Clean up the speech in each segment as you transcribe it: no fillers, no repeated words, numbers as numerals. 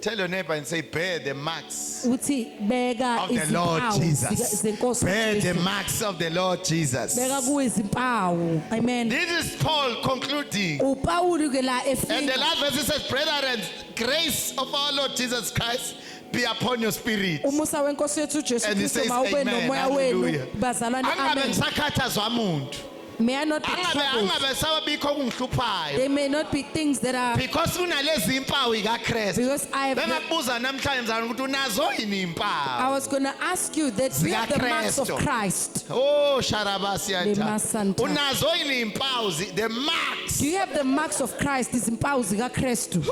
Tell your neighbor and say, bear the marks uthi beka of the Lord izimpawu Jesus. zenkosi Bear the uJesu. marks of the Lord Jesus. Beka kuyizimpawu. Amen. This is Paul concluding. uPawulu ke la And the efika last verse it says, brethren, grace of our Lord Jesus Christ be upon your spirit. umusa wenkosi yethu uJesu And he Kristu says, mawube amen, nomoya hallelujah. wenu bazalwane. Angabe Amen. ngisakhathazwa umuntu. May I not be troubled. Angabe sabikho kungihluphayo. There may not be things that are Because unalezi impawu ikaKristu. because I have not, Bengakubuza namhlanje mzana ukuthi unazo yini I impawu? was going to ask you that we have the marks of Zika Christ. Oh, Le Sharabasianta. masanta. Unazo yini impawu? The marks. Do you have the marks of Christ? Izimpawu zika Kristu.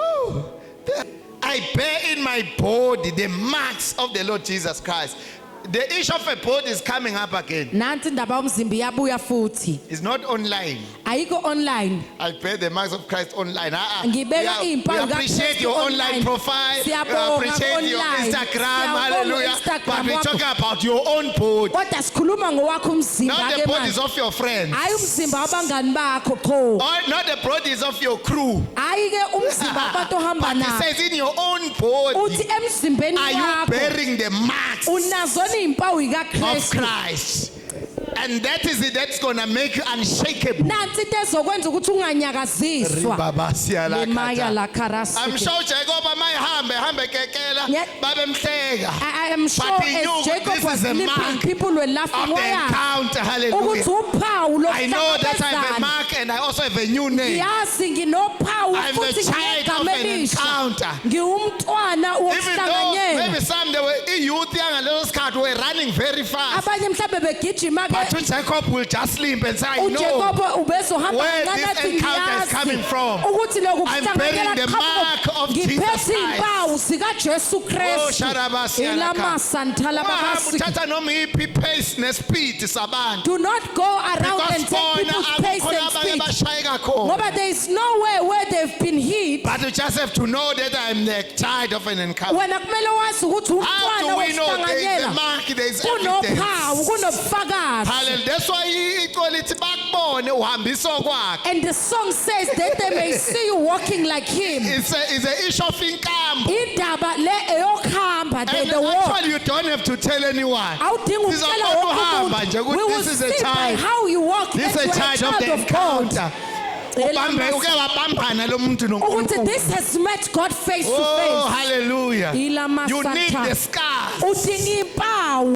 I bear in my body the marks of the Lord Jesus Christ. The issue of a body is coming up again. Nanti indaba yomzimba iyabuya futhi. It's not online. Ayikho online. I bear the marks of Christ online. Ngibeka We iy'mpawu appreciate zikaKristu your online online. profile. We Siyabonga appreciate your online. Instagram. Siyabonga Hallelujah. Instagram But we're wakho. talking about your own body. Kodwa sikhuluma ngowakho umzimba Not the ke bodies manje. of your friends. Hayi umzimba wabangani bakho qho. Or not the bodies of your crew. Hayi ke umzimba wabantu ohamba But he nabo. says in your own body. Uthi emzimbeni Are you wakho bearing the marks unazo iy'mpawu of zikaKristu. Christ? And that is it, that's going to make you unshakable. Nansi into ezokwenza ukuthi unganyakaziswa. Lemaya la karasi. I'm sure Jacob hambe kekela Yeah. babemhleka. I am sure But he knew as Jacob this was is a sleeping, mark people were of laughing. the Why? encounter. Hallelujah. Ukuthi uphawu I know that I have a lokuhlangabezana. mark and I also have a new name. Yazi nginophawu I'm the futhi child of nginegama an elisha. encounter. Ngiwumntwana Even though wokuhlanganyela. maybe some they were youth yangalelo sikhathi were running very fast. Abanye mhlawumbe begijima But ke Jacob will just sleep and say, I know uJacob ubezohamba where kancane this athi encounter is ngiyazi coming from. ukuthi lokhu I'm bearing kuhlanganyela the mark of Jesus ngiphethe Christ. impawu zikaJesu Oh, Kristu. Sharabasialaka. Ilamasantala bakasi. Uthatha noma iyiphi pace nespeed sabantu. Do not go around and Because take bona people's pace akukho and abanye speed. bashayeka khona. Ngoba there is nowhere where they've been hit. But you just have to know that I'm the child of an encounter. Wena kumele wazi ukuthi How umntwana do we know there is a wokuhlanganyela mark, there is evidence? kunophawu kunobufakazi. Hallelujah. That's why icwa lithi bakubone uhambiso kwakhe. And the song says that they may see you walking like him. It's an issue of inkambo. Indaba le eyokuhamba And the walk. actually you don't have to tell anyone. Awudingi ukutshela Sizakwazi wonke uhamba nje umuntu. ukuthi We will this is a see by child. how you walk This that is you a are a child of the child of God. encounter. Ubambe uke wabambana lo muntu Ukuthi noNkulunkulu. this has met God face to Oh, face. hallelujah. Ilama You need Santa. the scars. Udinga impawu